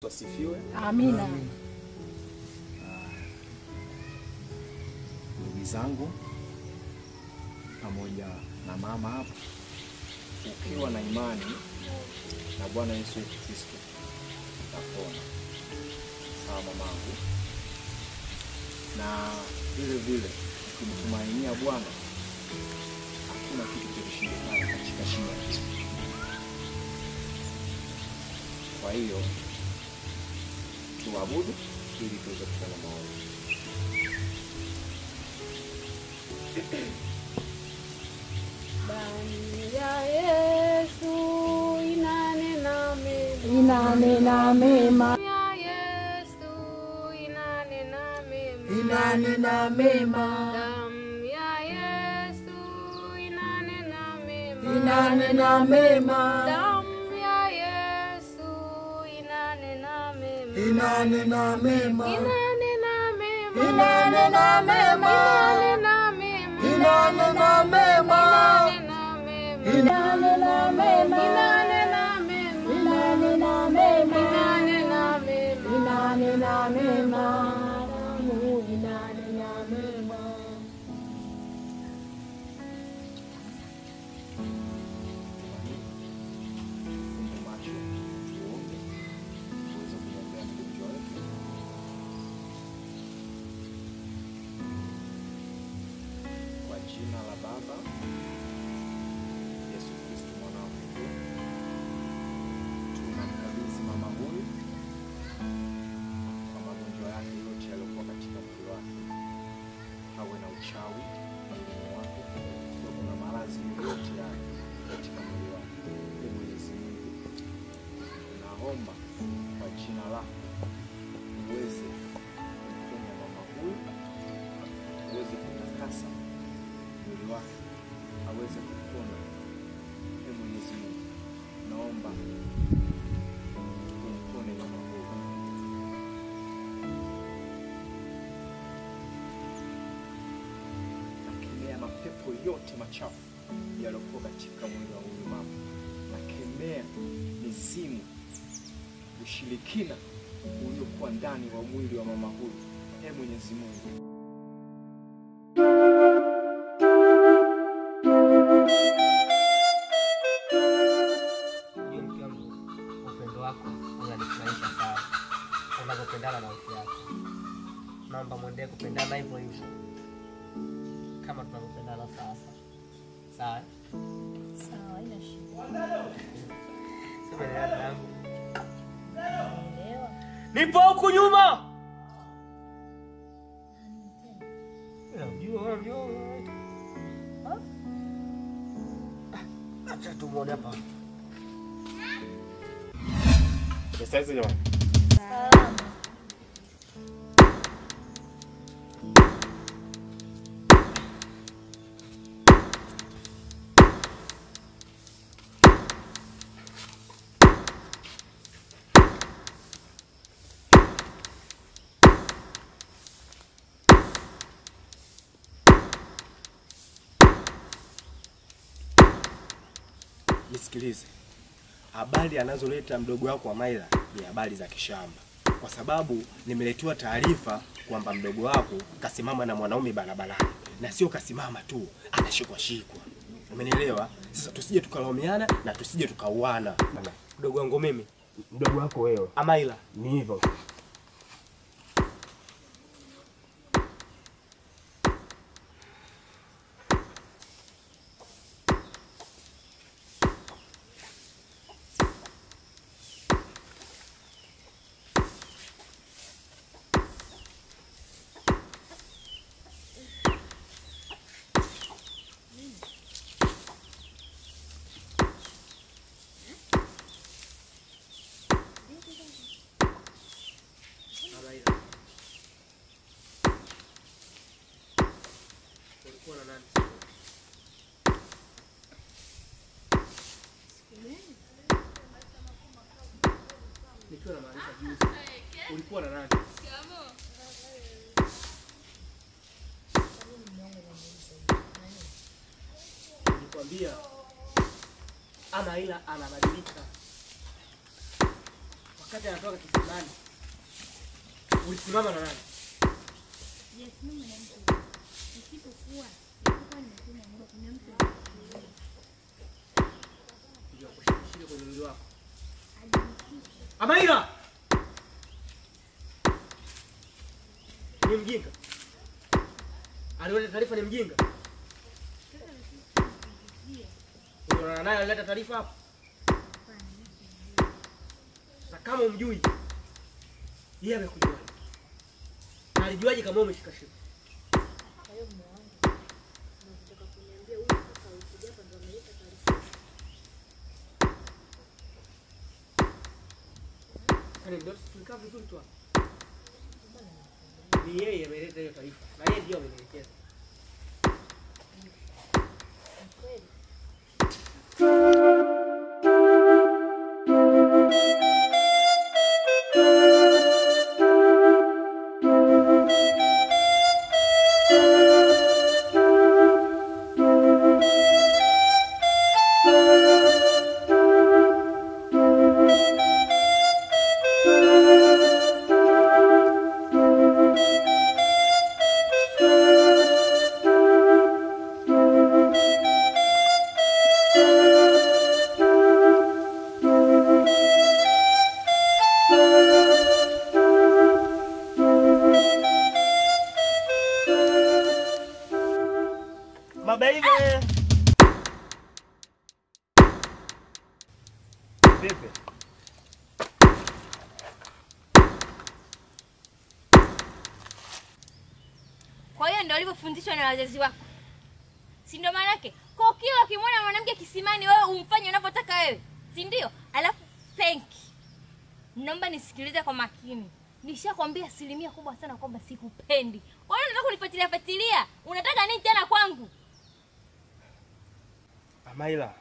Yesu asifiwe. Amina. Ndugu zangu pamoja na mama hapa, ukiwa na imani na Bwana Yesu Kristo utapona. Sawa mamangu? Na vile vile ukimtumainia Bwana hakuna kitu kilichoshindikana katika shida hili. Kwa hiyo tuabudu ili tuweze kufanya maombi. Damu ya Yesu inanena mema. Inanena mema. Ya Yesu inanena mema. Inanena mema. Damu ya Yesu inanena mema. Inanena mema. Damu ya Yesu inanena mema. Inanena mema. Inanena mema. Inanena mema. Inanena mema. Inanena mema. Inanena mema. Inanena mema. Inanena mema. Inanena mema. Inanena mema. Damu inanena mema. Kwa jina la Baba Yesu Kristo mwana wa Mungu, tunamkabidhi mama huyu kwa magonjwa yake yote yaliyokuwa katika mwili wake. Awe na uchawi mwilini wake, kuna maradhi yote yake katika mwili wake. Ee Mwenyezi Mungu, naomba kwa jina lako uweze kumponya mama huyu, uweze kutakasa mwili wake, aweze kupona. Ee Mwenyezi Mungu, naomba umpone mama huyu. Nakemea mapepo yote machafu yaliyokuwa katika mwili wa huyu mama. Nakemea mizimu, ushirikina uliokuwa ndani wa mwili wa mama huyu. Ee Mwenyezi Mungu, upendo wako unanifurahisha sana. Unapopendana na wifi yako, naomba muendelee kupendana hivyo hivyo kama tunavyopendana sasa. Sawa? Sawa, ina shida. Sema ni dada yangu. Naelewa. Nipo huku nyuma. Unajua. Acha tumuone hapa. sasa hizi jamani. Salama. Nisikilize. Habari anazoleta mdogo wako wa Maila ni habari za kishamba. Kwa sababu nimeletewa taarifa kwamba mdogo wako kasimama na mwanaume barabarani. Na sio kasimama tu, anashikwa. Umenielewa? Sasa tusije tukalaumiana na tusije tukauana. Mdogo wangu mimi, Mdogo wako wewe. Amaila. Ni hivyo. Ulikuwa na nani? Nikiwa na maarifa juzi. Ulikuwa na nani? Nilikwambia Amaila anabadilika. Wakati anatoka kisimani. Ulisimama na nani? Yes, mimi na mtu. Nisipokuwa nimesema Mungu kuna mtu. Ndio kushikishika kwenye mwili wako. Amaira! Ni mjinga. Aliona taarifa ni mjinga. Unaona naye alileta taarifa hapo? Sasa kama umjui, yeye amekujua. Na alijuaje kama umeshika shika? Kwa hiyo mume wangu nataka kuniambia huyu sasa ukija hapa ndo ameleta taarifa. Kani ndio tulikaa vizuri tu hapa. Ni yeye ameleta hiyo taarifa. Na yeye ndio amenielekeza. Baby. Vipi? Kwa hiyo ndio ulivyofundishwa na wazazi wako. Si ndio maana yake? Kwa kila ukimwona mwanamke kisimani wewe umfanye unavyotaka wewe. Si ndio? Alafu naomba nisikilize kwa makini. Nishakwambia 100% kubwa sana kwamba sikupendi. Wewe unataka kunifuatilia? Unataka nini tena kwangu? Amaila,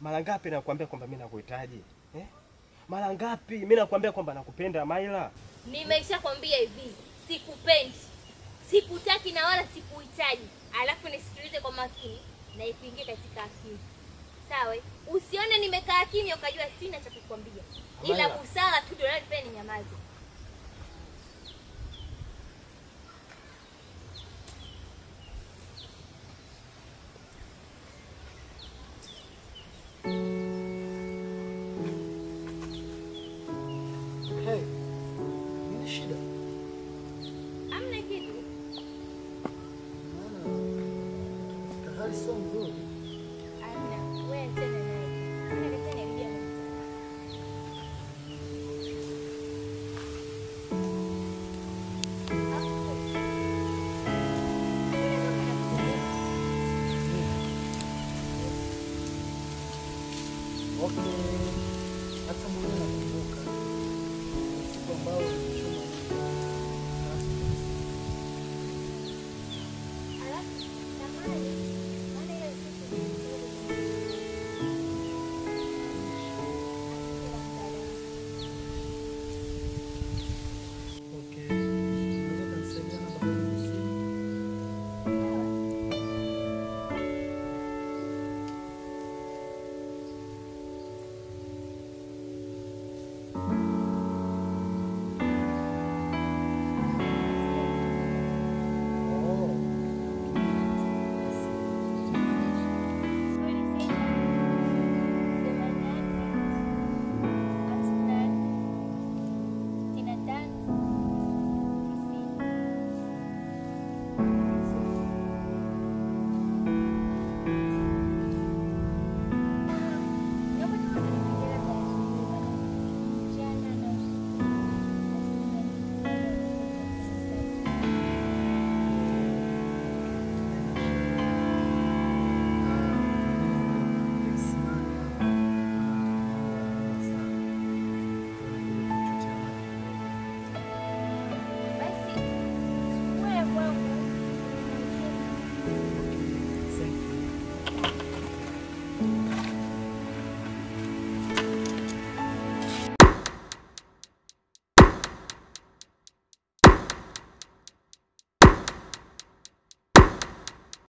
mara ngapi nakwambia kwamba mimi nakuhitaji? Mara ngapi mimi nakwambia kwamba nakupenda Amaila? Nimeshakwambia hivi, sikupendi. Sikutaki na wala sikuhitaji. Alafu nisikilize kwa makini na ipingie katika akili. Sawa? Usione nimekaa kimya ukajua sina cha kukwambia. Ila busara tu ndio nalipenda ninyamaze. Nini shida? Hamna kitu. Maana hali sio nzuri.